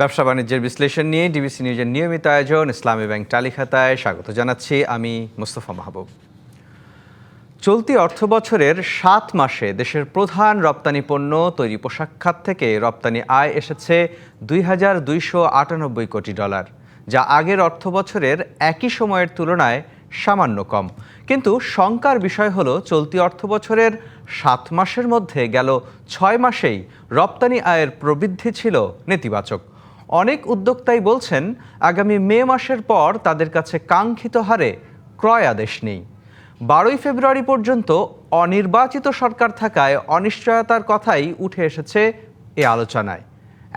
ব্যবসা বাণিজ্যের বিশ্লেষণ নিয়ে ডিবিসি নিউজের নিয়মিত আয়োজন ইসলামী ব্যাংক টালিখাতায় স্বাগত জানাচ্ছি আমি মোস্তফা মাহবুব। চলতি অর্থবছরের ৭ মাসে দেশের প্রধান রপ্তানি পণ্য তৈরি পোশাক খাত থেকে রপ্তানি আয় এসেছে $২,২৯৮ কোটি, যা আগের অর্থবছরের একই সময়ের তুলনায় সামান্য কম। কিন্তু শঙ্কার বিষয় হলো চলতি অর্থবছরের ৭ মাসের মধ্যে গেল ৬ মাসেই রপ্তানি আয়ের প্রবৃদ্ধি ছিল নেতিবাচক। অনেক উদ্যোক্তাই বলছেন আগামী মে মাসের পর তাদের কাছে কাঙ্ক্ষিত হারে ক্রয় আদেশ নেই। ১২ই ফেব্রুয়ারি পর্যন্ত অনির্বাচিত সরকার থাকায় অনিশ্চয়তার কথাই উঠে এসেছে এ আলোচনায়।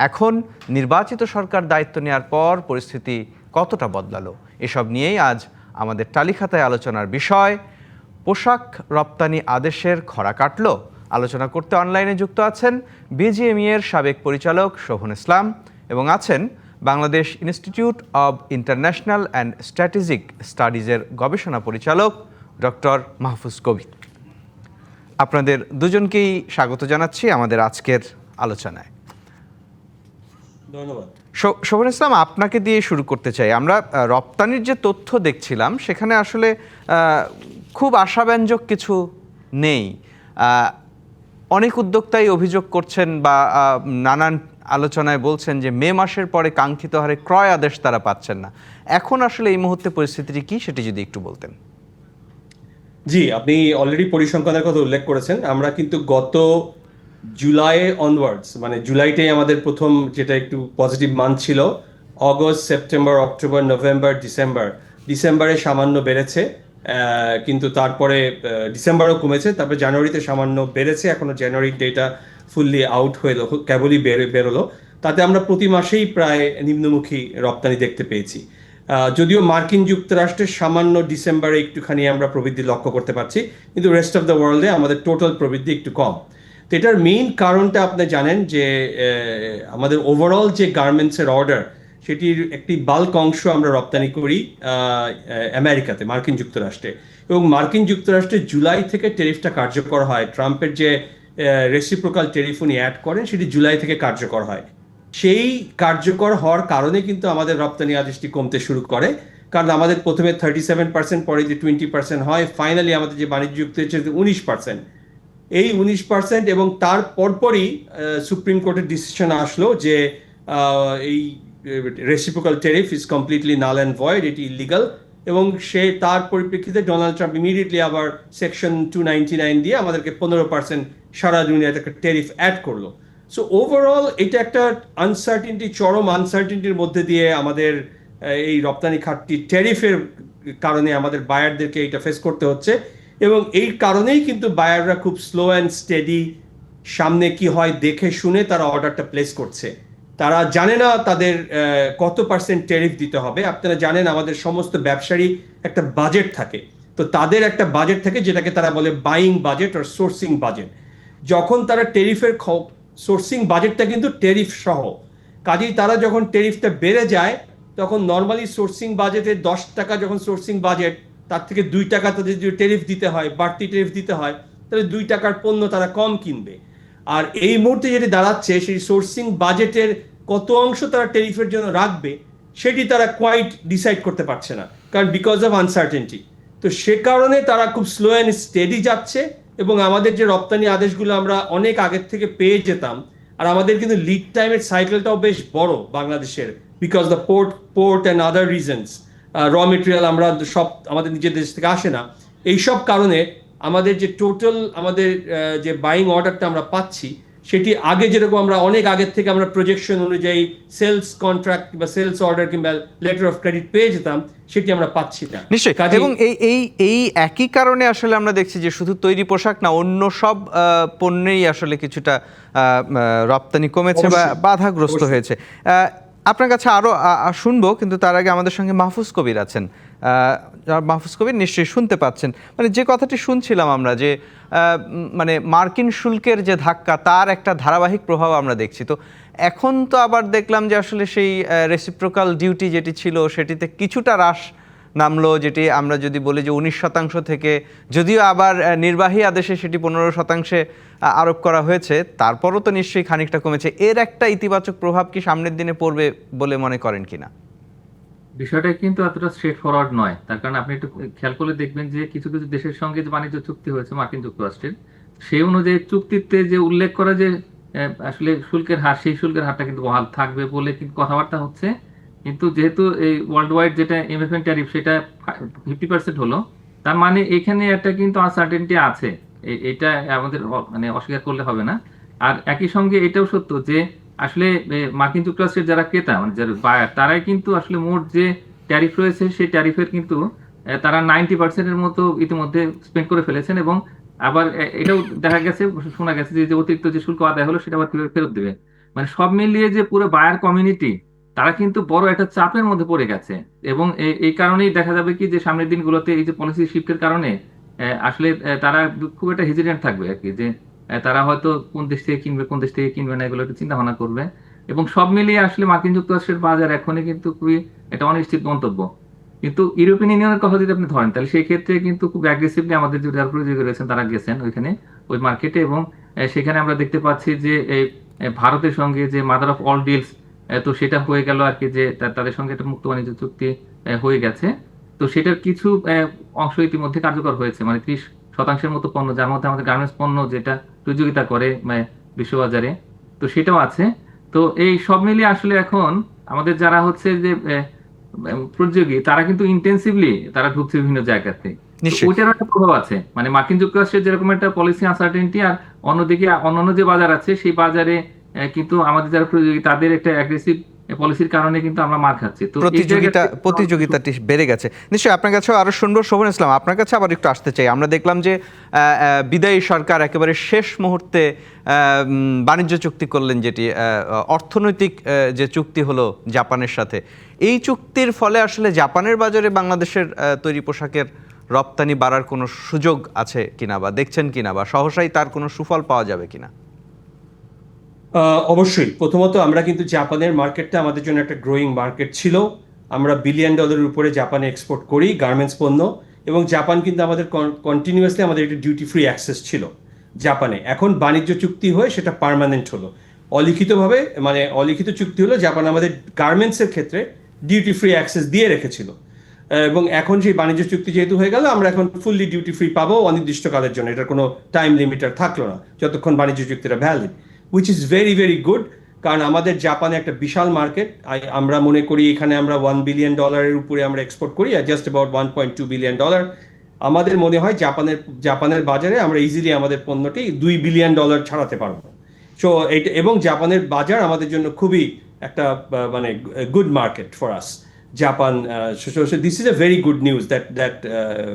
এখন নির্বাচিত সরকার দায়িত্ব নেওয়ার পর পরিস্থিতি কতটা বদলালো, এসব নিয়েই আজ আমাদের টালিখাতায় আলোচনার বিষয়। পোশাক রপ্তানি আদেশের খরা কাটল? আলোচনা করতে অনলাইনে যুক্ত আছেন বিজিএমইএ এর সাবেক পরিচালক শোভন ইসলাম এবং আছেন Bangladesh institute of international and strategic স্টাডিজের গবেষণা পরিচালক ডক্টর মাহফুজ কবির। আপনাদের দুজনকেই স্বাগত জানাচ্ছি আমাদের আজকের আলোচনায়। ধন্যবাদ। শোভন ইসলাম, আপনাকে দিয়ে শুরু করতে চাই। আমরা রপ্তানির যে তথ্য দেখছিলাম সেখানে আসলে খুব আশাব্যঞ্জক কিছু নেই। অনেক উদ্যোক্তাই অভিযোগ করছেন বা নানান আলোচনায় বলছেন যে মে মাসের পরে কাঙ্ক্ষিত হারে ক্রয় আদেশ তারা পাচ্ছেন না। এখন আসলে এই মুহূর্তে পরিস্থিতিটি কি, সেটি যদি একটু বলতেন। জি, আপনি অলরেডি পরিসংখ্যানের কথা উল্লেখ করেছেন। আমরা কিন্তু গত জুলাই অনওয়ার্ডস, মানে জুলাইটাই আমাদের প্রথম যেটা একটু পজিটিভ মান্থ ছিল। অগস্ট, সেপ্টেম্বর, অক্টোবর, নভেম্বর, ডিসেম্বরে সামান্য বেড়েছে, কিন্তু তারপরে ডিসেম্বরও কমেছে, তারপরে জানুয়ারিতে সামান্য বেড়েছে। এখনো জানুয়ারির ডেটা ফুললি আউট হলো, কেবলই বেরোলো। তাতে আমরা প্রতি মাসেই প্রায় নিম্নমুখী রপ্তানি দেখতে পেয়েছি। যদিও মার্কিন যুক্তরাষ্ট্রের সামান্য ডিসেম্বরে একটুখানি আমরা প্রবৃদ্ধি লক্ষ্য করতে পারছি, কিন্তু রেস্ট অফ দ্য ওয়ার্ল্ডে আমাদের টোটাল প্রবৃদ্ধি একটু কম। তো এটার মেইন কারণটা আপনি জানেন যে আমাদের ওভারঅল যে গার্মেন্টসের অর্ডার, সেটির একটি বাল্ক অংশ আমরা রপ্তানি করি আমেরিকাতে, মার্কিন যুক্তরাষ্ট্রে। এবং মার্কিন যুক্তরাষ্ট্রে জুলাই থেকে ট্যারিফটা কার্যকর হয়। ট্রাম্পের যে রেসিপ্রোকাল ট্যারিফ উনি অ্যাড করেন, সেটি জুলাই থেকে কার্যকর হয়। সেই কার্যকর হওয়ার কারণে কিন্তু আমাদের রপ্তানি আদেশটি কমতে শুরু করে। কারণ আমাদের প্রথমে 37%, পরে যে 20% হয়, ফাইনালি আমাদের যে বাণিজ্য যুক্ত হয়েছে 19%। এই 19% এবং তার পরপরই সুপ্রিম কোর্টের ডিসিশন আসলো যে এই reciprocal tariff is completely null and void, এটি ইলিগাল। এবং তার পরিপ্রেক্ষিতে ডোনাল্ড ট্রাম্প ইমিডিয়েটলি আবার সেকশন 299 দিয়ে আমাদেরকে 15% সারা দুনিয়াতে একটা ট্যারিফ অ্যাড করলো। সো ওভারঅল এটা একটা আনসার্টিনিটি, চরম আনসার্টিনিটির মধ্যে দিয়ে আমাদের এই রপ্তানি খাতটি ট্যারিফের কারণে আমাদের বায়ারদেরকে এটা ফেস করতে হচ্ছে। এবং এই কারণেই কিন্তু বায়াররা খুব স্লো অ্যান্ড স্টেডি, সামনে কি হয় দেখে শুনে তারা অর্ডারটা প্লেস করছে। তারা জানে না তাদের কত পার্সেন্ট ট্যারিফ দিতে হবে। আপনারা জানেন আমাদের সমস্ত ব্যবসারই একটা বাজেট থাকে। তো তাদের একটা বাজেট থাকে যেটাকে তারা বলে বাইং বাজেট আর সোর্সিং বাজেট। যখন তারা ট্যারিফের সোর্সিং বাজেটটা কিন্তু ট্যারিফ সহ, কাজেই তারা যখন ট্যারিফটা বেড়ে যায় তখন নর্মালি সোর্সিং বাজেটের 10 টাকা যখন সোর্সিং বাজেট, তার থেকে 2 টাকা তাদের যদি ট্যারিফ দিতে হয়, বাড়তি ট্যারিফ দিতে হয়, তাহলে 2 টাকার পণ্য তারা কম কিনবে। আর এই মুহূর্তে যেটি দাঁড়াচ্ছে, সেই সোর্সিং বাজেটের কত অংশ তারা ট্যারিফের জন্য রাখবে সেটি তারা কোয়াইট ডিসাইড করতে পারছে না, কারণ বিকজ অফ আনসার্টেনটি। তো সে কারণে তারা খুব স্লো অ্যান্ড স্টেডি যাচ্ছে। এবং আমাদের যে রপ্তানি আদেশগুলো আমরা অনেক আগের থেকে পেয়ে যেতাম, আর আমাদের কিন্তু লিড টাইমের সাইকেলটাও বেশ বড় বাংলাদেশের, because the port and other reasons. র মেটেরিয়াল আমরা সব আমাদের নিজের দেশ থেকে আসে না। এইসব কারণে আমাদের যে টোটাল আমাদের যে বাইং অর্ডারটা আমরা পাচ্ছি, সেটি আগে যেরকম আমরা অনেক আগের থেকে আমরা প্রজেকশন অনুযায়ী সেলস কন্ট্রাক্ট বা সেলস অর্ডার কিংবা লেটার অফ ক্রেডিট পেয়ে যেতাম, সেটি আমরা পাচ্ছি না। নিশ্চয়ই। এবং এই একই কারণে আসলে আমরা দেখছি যে শুধু তৈরি পোশাক না, অন্য সব পণ্যেই আসলে কিছুটা রপ্তানি কমেছে বা বাধাগ্রস্ত হয়েছে। আপনার কাছে আরও শুনবো, কিন্তু তার আগে আমাদের সঙ্গে মাহফুজ কবির আছেন। মাহফুজ কবির, নিশ্চয়ই শুনতে পাচ্ছেন মানে যে কথাটি শুনছিলাম আমরা, যে মানে মার্কিন শুল্কের যে ধাক্কা, তার একটা ধারাবাহিক প্রভাব আমরা দেখছি। তো এখন তো আবার দেখলাম যে আসলে সেই রেসিপ্রোকাল ডিউটি যেটি ছিল সেটিতে কিছুটা হ্রাস নামলো, যেটি আমরা যদি বলি যে 19% থেকে, যদিও আবার নির্বাহী আদেশে সেটি 15% আরোপ করা হয়েছে, তারপরও তো নিশ্চয়ই খানিকটা কমেছে। এর একটা ইতিবাচক প্রভাব কি সামনের দিনে পড়বে বলে মনে করেন কিনা? বিষয়টা কিন্তু এতটা স্ট্রেট ফরওয়ার্ড নয়। তার কারণ আপনি একটু খেয়াল করলে দেখবেন যে কিছু কিছু দেশের সঙ্গে যে বাণিজ্য চুক্তি হয়েছে মার্কিন যুক্তরাষ্ট্রের, সেই অনুযায়ী চুক্তিতে যে উল্লেখ করা যে আসলে শুল্কের হার, সেই শুল্কের হারটা কিন্তু বহাল থাকবে বলে কিন্তু কথাবার্তা হচ্ছে। কিন্তু যেহেতু এই ওয়ার্ল্ড ওয়াইড যেটা এমএফএন ট্যারিফ সেটা 50% হলো, তার মানে এখানে একটা কিন্তু আনসার্টেনটি আছে। এটা আমাদের মানে অস্বীকার করলে হবে না। আর একই সঙ্গে এটাও সত্য যে আসলে মার্কিন যুক্তরাষ্ট্রের যারা ক্রেতা মানে যারা বায়ার, তারাই কিন্তু আসলে মোট যে ট্যারিফ রয়েছে সেই ট্যারিফের কিন্তু তারা 90%-এর মতো ইতিমধ্যে স্পেন্ড করে ফেলেছেন। এবং আবার এটাও দেখা গেছে, শোনা গেছে যে অতিরিক্ত যে শুল্ক আদায় হলো সেটা আবার কিভাবে ফেরত দেবে। মানে সব মিলিয়ে যে পুরো বায়ার কমিউনিটি তারা কিন্তু বড় একটা চাপের মধ্যে পড়ে গেছে। এবং এই কারণেই দেখা যাবে কি যে সামনের দিনগুলোতে এই যে পলিসি শিফটের কারণে আসলে তারা খুব একটা হেজিটেন্ট থাকবে আর কি, যে তারা হয়তো কোন দেশ থেকে কিনবে কোন দেশ থেকে কিনবে না এগুলো একটু চিন্তা ভাবনা করবে। এবং সব মিলিয়ে আসলে মার্কিন যুক্তরাষ্ট্রের বাজার এখনই কিন্তু খুবই একটা অনিশ্চিত গন্তব্য। কিন্তু ইউরোপিয়ান ইউনিয়নের কথা যদি আপনি ধরেন, তাহলে সেই ক্ষেত্রে কিন্তু খুব অ্যাগ্রেসিভলি আমাদের যারা প্রতিযোগী রয়েছেন তারা গেছেন ওইখানে, ওই মার্কেটে। এবং সেখানে আমরা দেখতে পাচ্ছি যে এই ভারতের সঙ্গে যে মাদার অফ অল ডিলস, তো সেটা হয়ে গেল আর কি, যে তাদের সঙ্গে একটা মুক্ত বাণিজ্য চুক্তি হয়ে গেছে। তো সেটার কিছু অংশ ইতিমধ্যে কার্যকর হয়েছে, মানে 30% মতো পণ্য, যার মধ্যে আমাদের গার্মেন্টস পণ্য যেটা প্রতিযোগিতা করে বিশ্ববাজারে, তো সেটাও আছে। তো এই সব মিলিয়ে আসলে এখন আমাদের যারা হচ্ছে যে প্রতিযোগী, তারা কিন্তু ইন্টেন্সিভলি তারা ঢুকছে বিভিন্ন জায়গাতে। নিশ্চয়ই। ওইটার একটা প্রভাব আছে, মানে মার্কিন যুক্তরাষ্ট্রের যেরকম একটা পলিসি আনসার্টেনটি, আর অন্যদিকে অন্যান্য যে বাজার আছে সেই বাজারে কিন্তু আমাদের যারা প্রতিযোগী তাদের একটা অ্যাগ্রেসিভ পলিসির কারণে কিন্তু আমরা মার খাচ্ছি। তো এই জায়গাতে প্রতিযোগিতাটি বেড়ে গেছে। নিশ্চয়ই আপনার কাছেও আরো শুনবো। শোভন ইসলাম, আপনার কাছে আবার একটু আসতে চাই। আমরা দেখলাম যে বিদায়ী সরকার একেবারে শেষ মুহূর্তে বাণিজ্য চুক্তি করলেন, যেটি অর্থনৈতিক যে চুক্তি হলো জাপানের সাথে। এই চুক্তির ফলে আসলে জাপানের বাজারে বাংলাদেশের তৈরি পোশাকের রপ্তানি বাড়ার কোনো সুযোগ আছে কিনা, বা দেখছেন কিনা, বা সহসাই তার কোনো সুফল পাওয়া যাবে কিনা? অবশ্যই। প্রথমত আমরা কিন্তু জাপানের মার্কেটটা আমাদের জন্য একটা গ্রোয়িং মার্কেট ছিল। আমরা $1 বিলিয়ন উপরে জাপানে এক্সপোর্ট করি গার্মেন্টস পণ্য, এবং জাপান কিন্তু আমাদের কন্টিনিউয়াসলি আমাদের একটা ডিউটি ফ্রি অ্যাক্সেস ছিল জাপানে। এখন বাণিজ্য চুক্তি হয়ে সেটা পার্মানেন্ট হলো, অলিখিতভাবে, মানে অলিখিত চুক্তি হলো। জাপান আমাদের গার্মেন্টসের ক্ষেত্রে ডিউটি ফ্রি অ্যাক্সেস দিয়ে রেখেছিল, এবং এখন সেই বাণিজ্য চুক্তি যেহেতু হয়ে গেল, আমরা এখন ফুললি ডিউটি ফ্রি পাবো অনির্দিষ্টকালের জন্য। এটার কোনো টাইম লিমিটার থাকলো না যতক্ষণ বাণিজ্য চুক্তিটা valid, which is very very good. কারণ আমাদের জাপানে একটা বিশাল মার্কেট, আমরা মনে করি এখানে আমরা $1 বিলিয়ন উপরে আমরা এক্সপোর্ট করি, আর জাস্ট অ্যাবাউট $1.2 বিলিয়ন। আমাদের মনে হয় জাপানের বাজারে আমরা ইজিলি আমাদের পণ্যটি $2 বিলিয়ন ছাড়াতে পারবো। সো এইটা, এবং জাপানের বাজার আমাদের জন্য খুবই একটা মানে good market for us Japan. This is a very good news that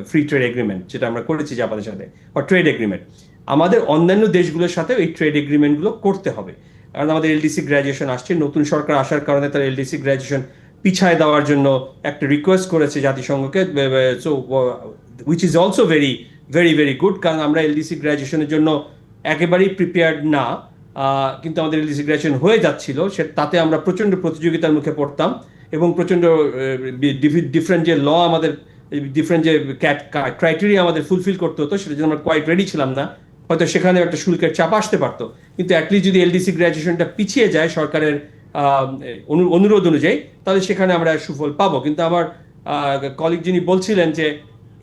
free trade agreement যেটা আমরা করেছি জাপানের সাথে, বা ট্রেড এগ্রিমেন্ট। আমাদের অন্যান্য দেশগুলোর সাথেও এই ট্রেড এগ্রিমেন্টগুলো করতে হবে, কারণ আমাদের এলডিসি গ্র্যাজুয়েশন আসছে। নতুন সরকার আসার কারণে তার এলডিসি গ্র্যাজুয়েশন পিছায় দেওয়ার জন্য একটা রিকোয়েস্ট করেছে জাতিসংঘকে, so which is also very very very good. কারণ আমরা এলডিসি গ্র্যাজুয়েশনের জন্য একেবারেই প্রিপেয়ার্ড না, কিন্তু আমাদের এলডিসি গ্র্যাজুয়েশন হয়ে যাচ্ছিল, তাতে আমরা প্রচণ্ড প্রতিযোগিতার মুখে পড়তাম, এবং প্রচণ্ড ডিফারেন্ট যে ল আমাদের, ডিফারেন্ট যে ক্রাইটেরিয়া আমাদের ফুলফিল করতে হতো, সেটার জন্য আমরা কোয়াইট রেডি ছিলাম না। হয়তো সেখানে একটা শুল্কের চাপ আসতে পারতো, কিন্তু অ্যাটলিস্ট যদি এলডিসি গ্র্যাজুয়েশনটা পিছিয়ে যায় সরকারের অনুরোধ অনুযায়ী, তাহলে সেখানে আমরা সুফল পাবো। কিন্তু আমার কলিগ যিনি বলছিলেন যে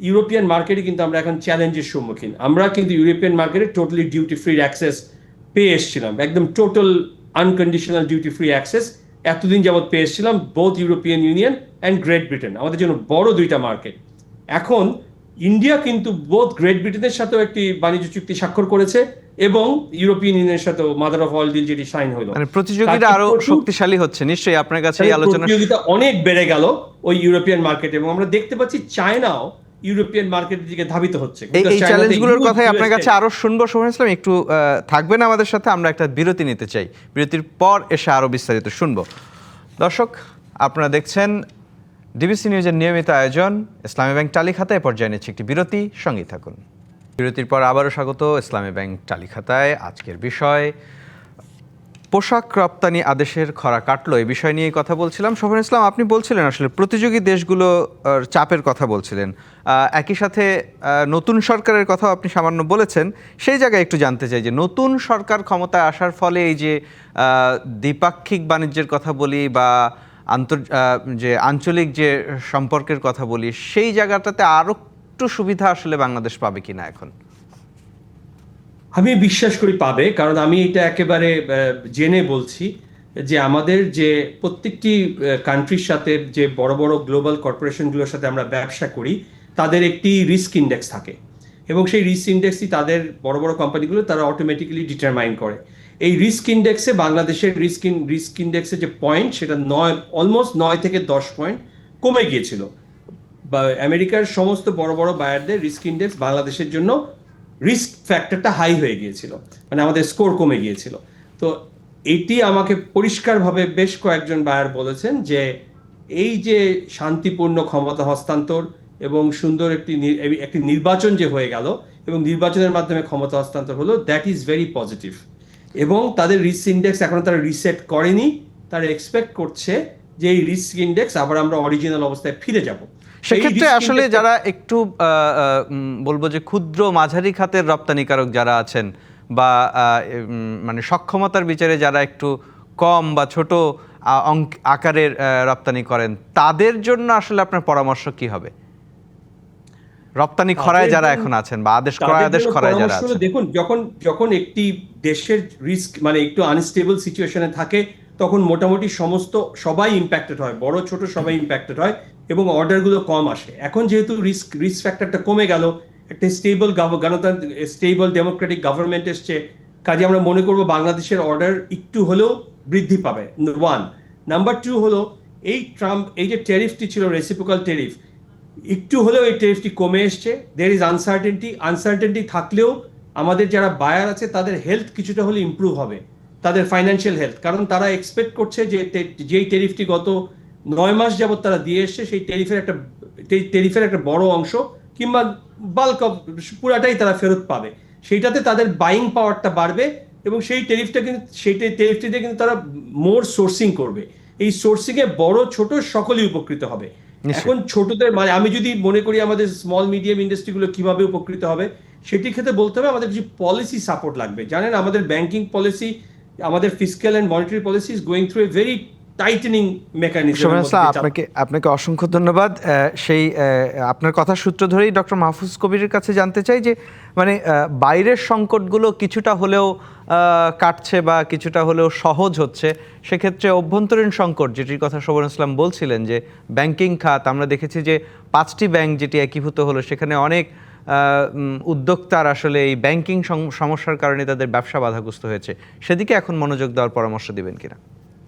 ইউরোপিয়ান মার্কেটে কিন্তু আমরা এখন চ্যালেঞ্জের সম্মুখীন। আমরা কিন্তু ইউরোপিয়ান মার্কেটে টোটালি ডিউটি ফ্রি অ্যাক্সেস পেয়ে এসেছিলাম, একদম total unconditional duty free access এতদিন যাবৎ পেয়ে এসেছিলাম, both European union and great Britain, আমাদের জন্য বড় দুইটা মার্কেট। এখন ইন্ডিয়া কিন্তু বোথ গ্রেট ব্রিটেনের সাথেও একটি বাণিজ্য চুক্তি স্বাক্ষর করেছে, এবং ইউরোপিয়ান ইউনিয়নের সাথেও মাদার অফ অল ডিল যেটি সাইন হলো। মানে প্রতিযোগিতা আরো শক্তিশালী হচ্ছে নিশ্চয়ই। আপনার কাছে এই আলোচনা প্রতিযোগিতা অনেক বেড়ে গেল ওই ইউরোপিয়ান মার্কেটে, এবং আমরা দেখতে পাচ্ছি চায়নাও ইউরোপিয়ান মার্কেটের দিকে ধাবিত হচ্ছে। এই চ্যালেঞ্জগুলোর কথাই আপনার কাছে আরো শুনবো। শোভন ইসলাম, একটু থাকবেন আমাদের সাথে, আমরা একটা বিরতি নিতে চাই। বিরতির পর এসে আরো বিস্তারিত শুনবো। দর্শক, আপনারা দেখছেন ডিবিসি নিউজের নিয়মিত আয়োজন ইসলামী ব্যাংক টালি খাতায়। পর্যায়ে নিচ্ছে একটি বিরতি, সঙ্গেই থাকুন। বিরতির পর আবারও স্বাগত ইসলামী ব্যাংক টালি খাতায়। আজকের বিষয় পোশাক রপ্তানি আদেশের খরা কাটলো এই বিষয় নিয়ে কথা বলছিলাম। শোভন ইসলাম, আপনি বলছিলেন আসলে প্রতিযোগী দেশগুলো চাপের কথা বলছিলেন, একই সাথে নতুন সরকারের কথাও আপনি সামান্য বলেছেন। সেই জায়গায় একটু জানতে চাই যে নতুন সরকার ক্ষমতায় আসার ফলে এই যে দ্বিপাক্ষিক বাণিজ্যের কথা বলি বা যে আঞ্চলিক যে সম্পর্কের কথা বলি, সেই জায়গাটাতে আরও একটু সুবিধা আসলে বাংলাদেশ পাবে কিনা এখন? আমি বিশ্বাস করি পাবে, কারণ আমি এটা একেবারে জেনে বলছি যে আমাদের যে প্রত্যেকটি কান্ট্রির সাথে যে বড় বড় গ্লোবাল কর্পোরেশনগুলোর সাথে আমরা ব্যবসা করি, তাদের একটি রিস্ক ইন্ডেক্স থাকে এবং সেই রিস্ক ইন্ডেক্সই তাদের বড় বড় কোম্পানিগুলো তারা অটোমেটিক্যালি ডিটারমাইন করে। এই রিস্ক ইন্ডেক্সে বাংলাদেশের রিস্ক ইন্ডেক্সে যে পয়েন্ট, সেটা অলমোস্ট 9 থেকে 10 পয়েন্ট কমে গিয়েছিল। বা আমেরিকার সমস্ত বড় বড় বায়ারদের রিস্ক ইন্ডেক্স বাংলাদেশের জন্য রিস্ক ফ্যাক্টরটা হাই হয়ে গিয়েছিল, মানে আমাদের স্কোর কমে গিয়েছিল। তো এটি আমাকে পরিষ্কারভাবে বেশ কয়েকজন বায়ার বলেছেন যে এই যে শান্তিপূর্ণ ক্ষমতা হস্তান্তর এবং সুন্দর একটি নির্বাচন যে হয়ে গেল এবং নির্বাচনের মাধ্যমে ক্ষমতা হস্তান্তর হলো, দ্যাট ইজ ভেরি পজিটিভ। এবং তাদের রিস্ক ইন্ডেক্স এখনো তারা রিসেট করেনি, তারা এক্সপেক্ট করছে যে এই রিস্ক ইন্ডেক্স আবার আমরা অরিজিনাল অবস্থায় ফিরে যাব। সেক্ষেত্রে আসলে যারা একটু বলবো যে ক্ষুদ্র মাঝারি খাতের রপ্তানিকারক যারা আছেন বা মানে সক্ষমতার বিচারে যারা একটু কম বা ছোট আকারের রপ্তানি করেন, তাদের জন্য আসলে আপনার পরামর্শ কি হবে? রপ্তানি খরায় যারা এখন আছেন বা আদেশ খরায় যারা আছেন। দেখুন, যখন একটি দেশের রিস্ক মানে একটু আনস্টেবল সিচুয়েশনে থাকে, তখন মোটামুটি সবাই ইম্প্যাক্টেড হয়, বড় ছোট সবাই ইম্প্যাক্টেড হয় এবং অর্ডারগুলো কম আসে। এখন যেহেতু রিস্ক ফ্যাক্টরটা কমে গেল, একটা স্টেবল ডেমোক্রেটিক গভর্নমেন্ট এসছে, কাজে আমরা মনে করব বাংলাদেশের অর্ডার একটু হলেও বৃদ্ধি পাবে। 1 নাম্বার 2 হলো এই যে ট্যারিফটি ছিল, রেসিপ্রোকাল ট্যারিফ, একটু হলেও এই ট্যারিফটি কমে এসছে। দের ইজ আনসার্টেনটি থাকলেও আমাদের যারা বায়ার আছে তাদের হেলথ কিছুটা হলে ইমপ্রুভ হবে, তাদের ফাইন্যান্সিয়াল হেলথ, কারণ তারা এক্সপেক্ট করছে যে যেই ট্যারিফটি গত 9 মাস যাবত তারা দিয়ে এসছে, সেই ট্যারিফের একটা বড় অংশ কিংবা বাল্ক অফ পুরাটাই তারা ফেরত পাবে। সেইটাতে তাদের বাইং পাওয়ারটা বাড়বে এবং সেই ট্যারিফটি দিয়ে কিন্তু তারা মোর সোর্সিং করবে। এই সোর্সিং এ বড় ছোট সকলেই উপকৃত হবে। এখন ছোটদের মানে আমি যদি মনে করি আমাদের স্মল মিডিয়াম ইন্ডাস্ট্রিগুলো কিভাবে উপকৃত হবে, সেটির ক্ষেত্রে বলতে হবে আমাদের কিছু পলিসি সাপোর্ট লাগবে। জানেন, আমাদের ব্যাংকিং পলিসি, আমাদের fiscal and monetary policy is going through a very tightening mechanism. আপনাকে অসংখ্য ধন্যবাদ। সেই আপনার কথার সূত্র ধরেই ডক্টর মাহফুজ কবিরের কাছে জানতে চাই যে মানে বাইরের সংকটগুলো কিছুটা হলেও কাটছে বা কিছুটা হলেও সহজ হচ্ছে, সেক্ষেত্রে অভ্যন্তরীণ সংকট যেটির কথা শোভন ইসলাম বলছিলেন যে ব্যাংকিং খাত, আমরা দেখেছি যে 5টি ব্যাংক যেটি একীভূত হলো, সেখানে অনেক উদ্যোক্তার আসলে এই ব্যাংকিং সমস্যার কারণে তাদের ব্যবসা বাধাগ্রস্ত হয়েছে, সেদিকে এখন মনোযোগ দেওয়ার পরামর্শ দিবেন কিনা?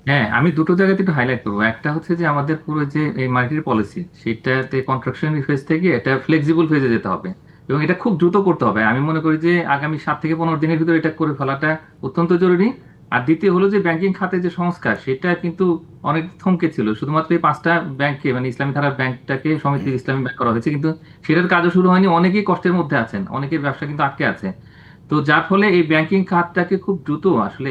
হ্যাঁ, আমি দুটো জায়গাতে একটু হাইলাইট করবো। একটা হচ্ছে যে আমাদের পুরো যে এই মার্কেট পলিসি, সেটাতে কন্ট্রাকশন ফেজ থেকে এটা ফ্লেক্সিবল ফেজে যেতে হবে এবং এটা খুব দ্রুত করতে হবে। আমি মনে করি যে আগামী 7 থেকে 15 দিনের ভিতরে এটা করে ফেলাটা অত্যন্ত জরুরি। আর দ্বিতীয় হলো যে ব্যাংকিং খাতে যে সংস্কার, সেটা কিন্তু অনেক থমকে ছিল। শুধুমাত্র এই 5টা ব্যাংককে মানে ইসলামী ধারা ব্যাংকটাকে সমিতি ইসলামী ব্যাংক করা হয়েছে, কিন্তু সেটার কাজও শুরু হয়নি। অনেকেই কষ্টের মধ্যে আছেন, অনেকের ব্যবসা কিন্তু আটকে আছে। তো যার ফলে এই ব্যাংকিং খাতটাকে খুব দ্রুত আসলে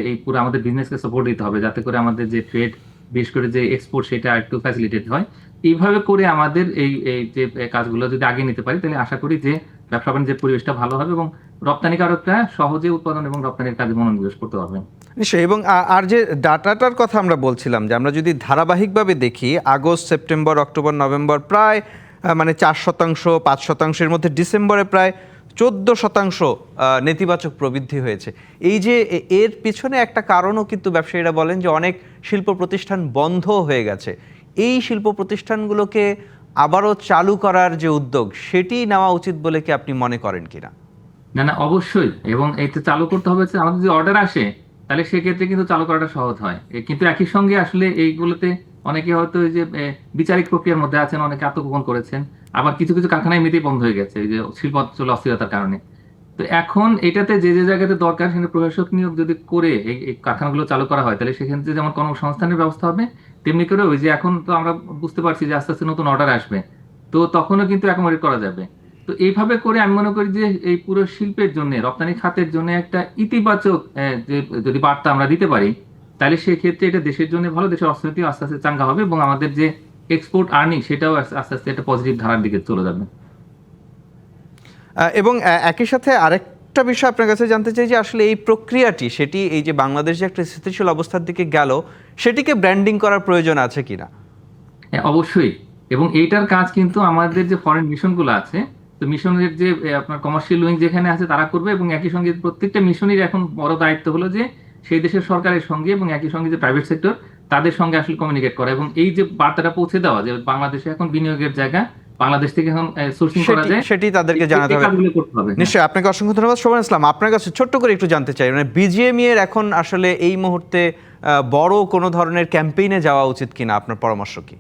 এই পুরো আমাদের বিজনেসকে সাপোর্ট দিতে হবে, যাতে করে আমাদের যে ট্রেড, বিশেষ করে যে এক্সপোর্ট, সেটা একটু ফ্যাসিলিটেট হয়। এইভাবে করে আমাদের এই যে কাজগুলো যদি আগে নিতে পারি, তাহলে আশা করি যে ব্যবসা বাণিজ্যের পরিবেশটা ভালো হবে এবং রপ্তানিকারকরা সহজে উৎপাদন এবং রপ্তানির কাজে মনোনিবেশ করতে পারবেন। নিশ্চয়ই। এবং আর যে ডাটাটার কথা আমরা বলছিলাম, যে আমরা যদি ধারাবাহিকভাবে দেখি, আগস্ট, সেপ্টেম্বর, অক্টোবর, নভেম্বর প্রায় মানে 4%, 5%, মধ্যে ডিসেম্বরে প্রায় 14% নেতিবাচক প্রবৃদ্ধি হয়েছে। এই যে এর পিছনে একটা কারণও কিন্তু ব্যবসায়ীরা বলেন যে অনেক শিল্প প্রতিষ্ঠান বন্ধ হয়ে গেছে। এই শিল্প প্রতিষ্ঠানগুলোকে আবারও চালু করার যে উদ্যোগ, সেটি নেওয়া উচিত বলে কি আপনি মনে করেন কিনা? না, অবশ্যই। এবং এটা চালু করতে হবে, আমাদের যদি অর্ডার আসে তাহলে সেক্ষেত্রে কিন্তু চালু করাটা সহজ হয়। কিন্তু একই সঙ্গে আসলে এইগুলোতে অনেকে হয়তো এই যে বিচারিক প্রক্রিয়ার মধ্যে আছেন, অনেকে আত্মগোপন করেছেন, আবার কিছু কিছু কারখানা এমনিতেই বন্ধ হয়ে গেছে এই যে শিল্প অস্থিরতার কারণে। তো এখন এটাতে যে জায়গাতে দরকার, সেখানে প্রশাসক নিয়োগ যদি করে এই কারখানাগুলো চালু করা হয়, তাহলে সেক্ষেত্রে যেমন কর্মসংস্থানের ব্যবস্থা হবে, তেমনি করে ওই যে এখন তো আমরা বুঝতে পারছি যে আস্তে আস্তে নতুন অর্ডার আসবে, তো তখনও কিন্তু অ্যাকোমোডেট করা যাবে। তো এইভাবে করে আমি মনে করি যে এই পুরো শিল্পের জন্য, রপ্তানি খাতের জন্য একটা ইতিবাচক যে যদি বার্তা আমরা দিতে পারি, তাহলে সেই ক্ষেত্রে এটা দেশের জন্য ভালো, দেশের অর্থনীতি আস্তে আস্তে চাঙ্গা হবে এবং আমাদের যে এক্সপোর্ট আর্নিং সেটাও আস্তে আস্তে একটা পজিটিভ ধারার দিকে চলে যাবে। এবং একই সাথে আরেকটা বিষয় আপনার কাছে জানতে চাই যে আসলে এই প্রক্রিয়াটি সেটি এই যে বাংলাদেশ যে একটা স্থিতিশীল অবস্থার দিকে গেল, সেটিকে ব্র্যান্ডিং করার প্রয়োজন আছে কিনা? হ্যাঁ, অবশ্যই। এবং এইটার কাজ কিন্তু আমাদের যে ফরেন মিশনগুলো আছে, তো মিশনের যে আপনার কমার্শিয়াল উইং যেখানে আছে তারা করবে, এবং একই সঙ্গে প্রত্যেকটা মিশনের এখন বড় দায়িত্ব হলো যে সেই দেশের সরকারের সঙ্গে এবং একই সঙ্গে যে প্রাইভেট সেক্টর তাদের সঙ্গে আসলে কমিউনিকেট করা, এবং এই যে বার্তাটা পৌঁছে দেওয়া যে বাংলাদেশে এখন বিনিয়োগের জায়গা, বাংলাদেশ থেকে এখন সোর্সিং করা যায়, সেটি তাদেরকে জানাতে এই হবে। কাজগুলো করতে হবে। নিশ্চয়ই, আপনাকে অসংখ্য ধন্যবাদ শোভন ইসলাম। আপনার কাছে ছোট্ট করে একটু জানতে চাই, মানে বিজিএমইএ এর এখন আসলে এই মুহূর্তে বড় কোনো ধরনের ক্যাম্পেইনে যাওয়া উচিত কিনা, আপনার পরামর্শ কি?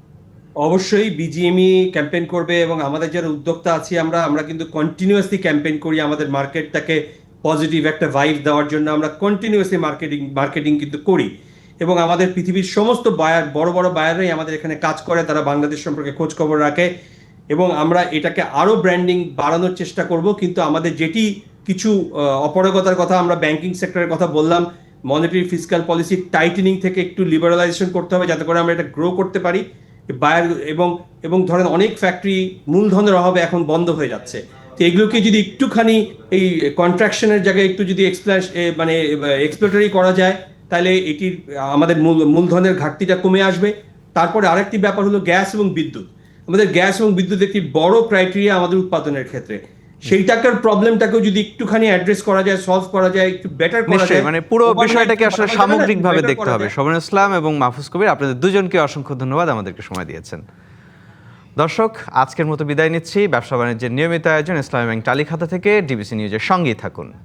অবশ্যই বিজিএমই ক্যাম্পেইন করবে, এবং আমাদের যারা উদ্যোক্তা আছি আমরা কিন্তু কন্টিনিউয়াসলি ক্যাম্পেইন করি আমাদের মার্কেটটাকে পজিটিভ একটা ভাইব দেওয়ার জন্য। আমরা কন্টিনিউয়াসলি মার্কেটিং কিন্তু করি, এবং আমাদের পৃথিবীর সমস্ত বায়ার, বড় বড় বায়াররাই আমাদের এখানে কাজ করে, তারা বাংলাদেশ সম্পর্কে খোঁজ খবর রাখে, এবং আমরা এটাকে আরো ব্র্যান্ডিং বাড়ানোর চেষ্টা করব। কিন্তু আমাদের যেটি কিছু অপারগতার কথা, আমরা ব্যাংকিং সেক্টরের কথা বললাম, মনিটারি ফিসক্যাল পলিসি টাইটেনিং থেকে একটু লিবারালাইজেশন করতে হবে যাতে করে আমরা এটা গ্রো করতে পারি। বায়ার এবং ধরেন অনেক ফ্যাক্টরি মূলধনের অভাবে এখন বন্ধ হয়ে যাচ্ছে, তো এগুলোকে যদি একটুখানি এই কন্ট্রাকশনের জায়গায় একটু যদি মানে এক্সপ্লোটারি করা যায়, তাহলে এটির আমাদের মূলধনের ঘাটতিটা কমে আসবে। তারপরে আরেকটি ব্যাপার হলো গ্যাস এবং বিদ্যুৎ। আমাদের গ্যাস এবং বিদ্যুৎ একটি বড় ক্রাইটেরিয়া আমাদের উৎপাদনের ক্ষেত্রে। সেইটাকার প্রবলেমটাকেও যদি একটুখানি অ্যাড্রেস করা যায়, সলভ করা যায়, একটু বেটার করা নিশ্চয়ই, যায়, মানে পুরো বিষয়টাকে আসলে সামগ্রিকভাবে better দেখতে করা হবে। যায়। শোভন ইসলাম এবং মাহফুজ কবির, আপনাদের দুজনকে অসংখ্য ধন্যবাদ আমাদেরকে সময় দিয়েছেন। দর্শক, আজকের মতো বিদায় নিচ্ছি। ব্যবসা বাণিজ্যের নিয়মিত আয়োজন ইসলামী ব্যাংক টালিখাতা থেকে। ডিবিসি নিউজের সঙ্গেই থাকুন।